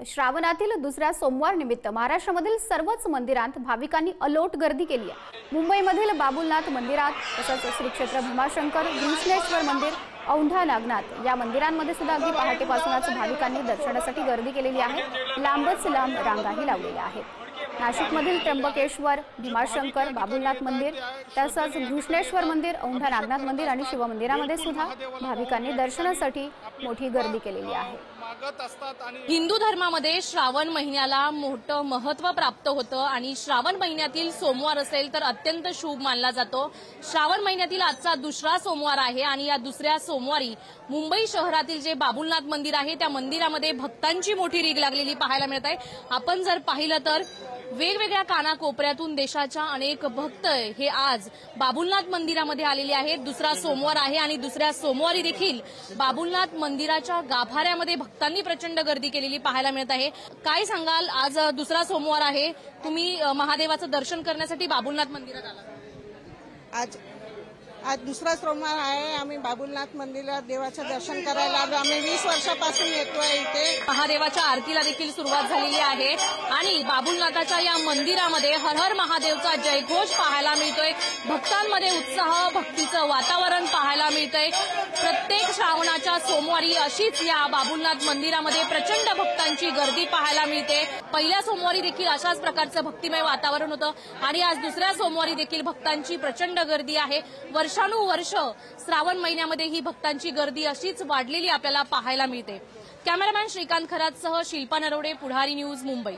श्रावणातील दुसऱ्या सोमवार निमित्त महाराष्ट्रामधील सर्वच मंदिरांत भाविकांनी अलोट गर्दी केली आहे। मुंबईमधील बाबुलनाथ मंदिरात तसंच श्री क्षेत्र भीमाशंकर, घृष्णेश्वर मंदिर, औंढा नागनाथ या मंदिरांमध्ये सुद्धा अगदी पहाटेपासूनच भाविकांनी दर्शनासाठी गर्दी केलेली आहे। लांबच लांब रांगाही लावलेल्या आहेत। नाशिकमधील त्र्यंबकेश्वर, भीमाशंकर, बाबुलनाथ मंदिर तसंच घृष्णेश्वर मंदिर, औंढा नागनाथ मंदिर आणि शिवमंदिरामध्ये सुद्धा भाविकांनी दर्शनासाठी मोठी गर्दी केलेली आहे। हिंदू धर्मामध्ये श्रावण महिन्याला मोठं महत्त्व प्राप्त होतं आणि श्रावण महिन्यातील सोमवार असेल तर अत्यंत शुभ मानला जातो। श्रावण महिन्यातील आजचा दुसरा सोमवार आहे आणि या दुसऱ्या सोमवारी मुंबई शहरातील जे बाबुलनाथ मंदिर आहे त्या मंदिरामध्ये भक्तांची मोठी रीघ लागलेली पाहायला मिळत आहे। आपण जर पाहिलं तर वेगवेगळ्या कानाकोपऱ्यातून देशाच्या अनेक भक्त हे आज बाबुलनाथ मंदिरामध्ये आलेले आहेत। दुसरा सोमवार आहे आणि दुसऱ्या सोमवारी देखील बाबुलनाथ मंदिराच्या गाभाऱ्यामध्ये भक्तांनी प्रचंड गर्दी केलेली पाहायला मिळत आहे। काय सांगाल, आज दुसरा सोमवार आहे, तुम्ही महादेवाचं दर्शन करण्यासाठी बाबुलनाथ मंदिरात आला? आज दुसरा सोमवार आहे। आम्ही बाबुलनाथ मंदिरात देवाचं दर्शन करायला आलो। आम्ही 20 वर्षापासून येतोय इथे। महादेवाच्या आरतीला देखील सुरुवात झालेली आहे आणि बाबुलनाथाच्या या मंदिरामध्ये हर हर महादेवचा जयघोष पाहायला मिळतोय। भक्तांमध्ये उत्साह, भक्तीचं वातावरण पाहायला मिळतंय। प्रत्येक श्रावणाच्या सोमवारी अशीच या बाबुलनाथ मंदिरामध्ये प्रचंड भक्तांची गर्दी पाहायला मिळते। पहिल्या सोमवारी देखील अशाच प्रकारचं भक्तिमय वातावरण होतं आणि आज दुसऱ्या सोमवारी देखील भक्तांची प्रचंड गर्दी आहे। वर्षानुवर्ष श्रावण महिन्यामध्ये ही भक्तांची गर्दी अशीच वाढलेली आपल्याला पाहायला मिळते। कॅमेरामॅन श्रीकांत खरातसह शिल्पा नरवडे, पुढारी न्यूज, मुंबई।